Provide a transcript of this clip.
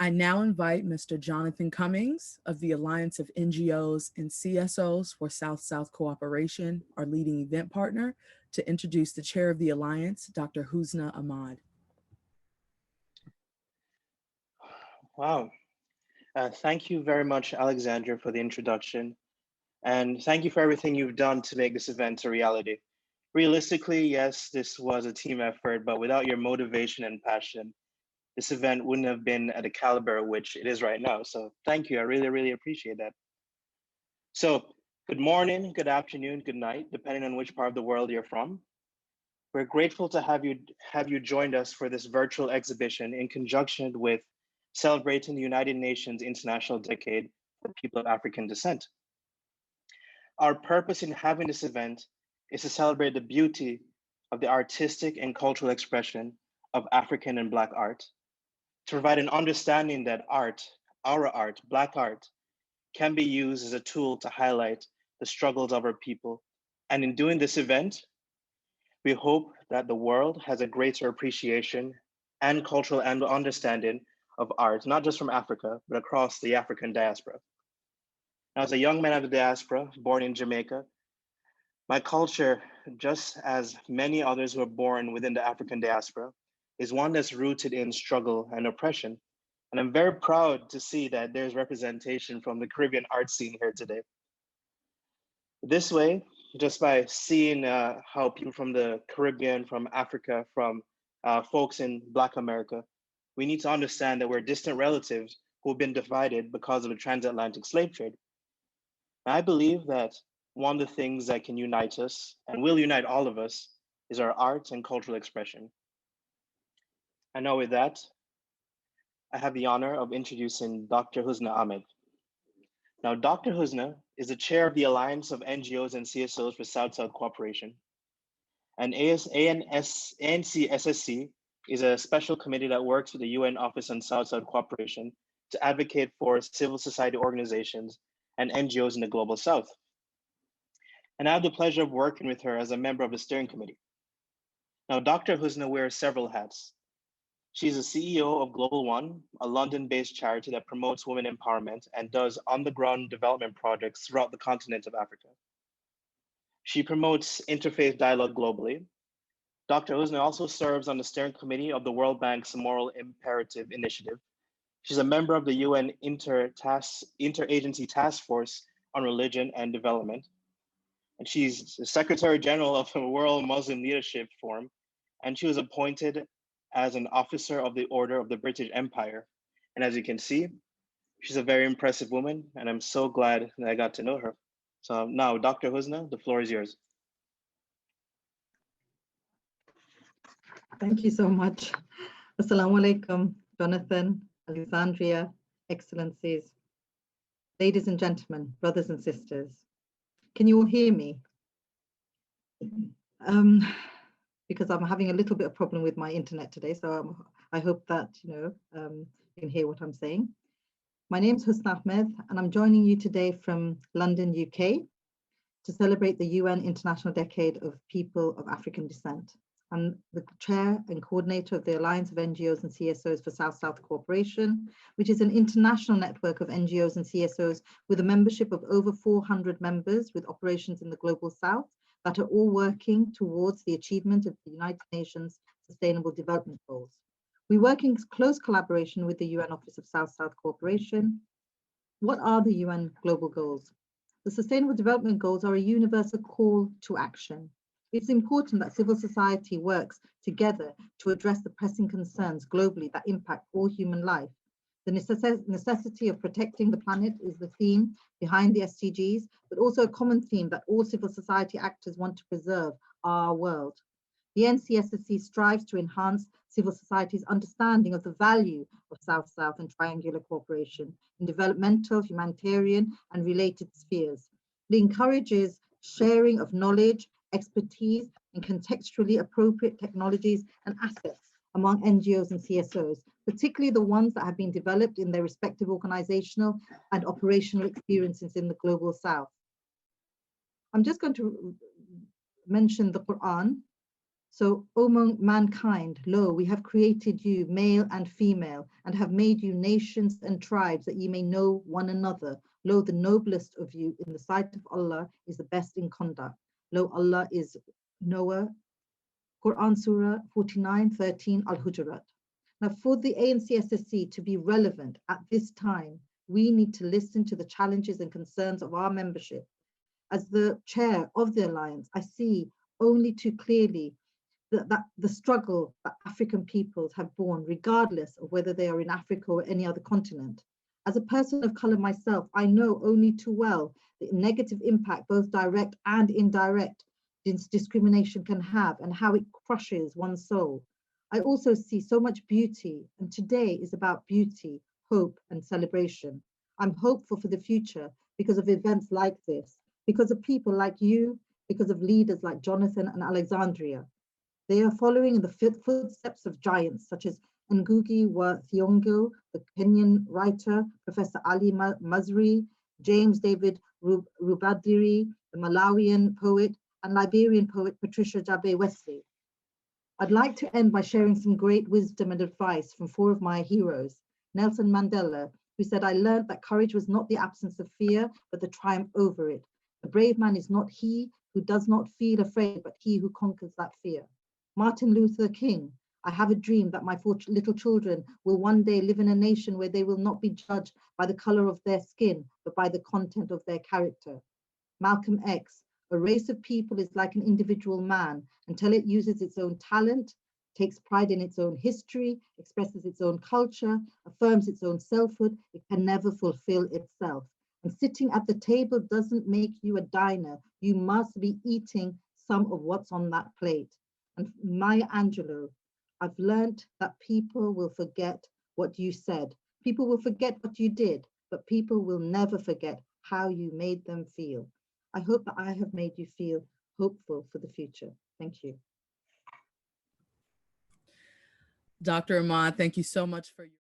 I now invite Mr. Jonathan Cummings of the Alliance of NGOs and CSOs for South-South Cooperation, our leading event partner, to introduce the chair of the Alliance, Dr. Husna Ahmad. Wow. Thank you very much, Alexandra, for the introduction. And thank you for everything you've done to make this event a reality. Realistically, yes, this was a team effort, but without your motivation and passion, this event wouldn't have been at the caliber which it is right now. So thank you, I really, really appreciate that. So good morning, good afternoon, good night, depending on which part of the world you're from. We're grateful to have you joined us for this virtual exhibition in conjunction with celebrating the United Nations International Decade for People of African Descent. Our purpose in having this event is to celebrate the beauty of the artistic and cultural expression of African and Black art, to provide an understanding that art, our art, Black art, can be used as a tool to highlight the struggles of our people. And in doing this event, we hope that the world has a greater appreciation and cultural understanding of art, not just from Africa, but across the African diaspora. As a young man of the diaspora, born in Jamaica, my culture, just as many others who are born within the African diaspora, is one that's rooted in struggle and oppression. And I'm very proud to see that there's representation from the Caribbean art scene here today. This way, just by seeing how people from the Caribbean, from Africa, from folks in Black America, we need to understand that we're distant relatives who have been divided because of the transatlantic slave trade. I believe that one of the things that can unite us and will unite all of us is our art and cultural expression. And now with that, I have the honor of introducing Dr. Husna Ahmad. Now, Dr. Husna is the chair of the Alliance of NGOs and CSOs for South-South Cooperation. And ANCSSC is a special committee that works with the UN Office on South-South Cooperation to advocate for civil society organizations and NGOs in the Global South. And I have the pleasure of working with her as a member of the steering committee. Now, Dr. Husna wears several hats. She's the CEO of Global One, a London-based charity that promotes women empowerment and does on-the-ground development projects throughout the continent of Africa. She promotes interfaith dialogue globally. Dr. Husna also serves on the steering committee of the World Bank's Moral Imperative Initiative. She's a member of the UN Interagency Task Force on Religion and Development. And she's the Secretary General of the World Muslim Leadership Forum. And she was appointed as an officer of the Order of the British Empire. And as you can see, she's a very impressive woman, and I'm so glad that I got to know her. So now, Dr. Husna, the floor is yours. Thank you so much. Assalamu alaikum, Jonathan, Alexandria, Excellencies, ladies and gentlemen, brothers and sisters. Can you all hear me? Because I'm having a little bit of problem with my internet today, so I hope that you can hear what I'm saying. My name is Husna Ahmad, and I'm joining you today from London, UK, to celebrate the UN International Decade of People of African Descent. I'm the chair and coordinator of the Alliance of NGOs and CSOs for South-South Cooperation, which is an international network of NGOs and CSOs with a membership of over 400 members with operations in the Global South, that are all working towards the achievement of the United Nations Sustainable Development Goals. We work in close collaboration with the UN Office of South-South Cooperation. What are the UN Global Goals? The Sustainable Development Goals are a universal call to action. It's important that civil society works together to address the pressing concerns globally that impact all human life. The necessity of protecting the planet is the theme behind the SDGs, but also a common theme that all civil society actors want to preserve our world. The NCSSC strives to enhance civil society's understanding of the value of South-South and triangular cooperation in developmental, humanitarian, and related spheres. It encourages sharing of knowledge, expertise, and contextually appropriate technologies and assets among NGOs and CSOs, particularly the ones that have been developed in their respective organizational and operational experiences in the Global South. I'm just going to mention the Quran, So, O mankind, lo, we have created you, male and female, and have made you nations and tribes that ye may know one another. Lo, the noblest of you in the sight of Allah is the best in conduct. Lo, Allah is Noah, Quran Surah 49:13, Al-Hujurat. Now, for the ANCSSC to be relevant at this time, we need to listen to the challenges and concerns of our membership. As the chair of the Alliance, I see only too clearly that the struggle that African peoples have borne, regardless of whether they are in Africa or any other continent. As a person of color myself, I know only too well the negative impact, both direct and indirect, discrimination can have and how it crushes one's soul. I also see so much beauty, and today is about beauty, hope, and celebration. I'm hopeful for the future because of events like this, because of people like you, because of leaders like Jonathan and Alexandria. They are following in the footsteps of giants such as Ngugi wa Thiong'o, the Kenyan writer, Professor Ali Mazrui, James David Rubadiri, the Malawian poet, and Liberian poet Patricia Jabe Wesley. I'd like to end by sharing some great wisdom and advice from four of my heroes. Nelson Mandela, who said, I learned that courage was not the absence of fear, but the triumph over it. The brave man is not he who does not feel afraid, but he who conquers that fear. Martin Luther King, I have a dream that my 4 little children will one day live in a nation where they will not be judged by the color of their skin, but by the content of their character. Malcolm X, a race of people is like an individual man until it uses its own talent, takes pride in its own history, expresses its own culture, affirms its own selfhood, it can never fulfill itself. And sitting at the table doesn't make you a diner. You must be eating some of what's on that plate. And Maya Angelou, I've learned that people will forget what you said. People will forget what you did, but people will never forget how you made them feel. I hope that I have made you feel hopeful for the future. Thank you. Dr. Ahmad, thank you so much for your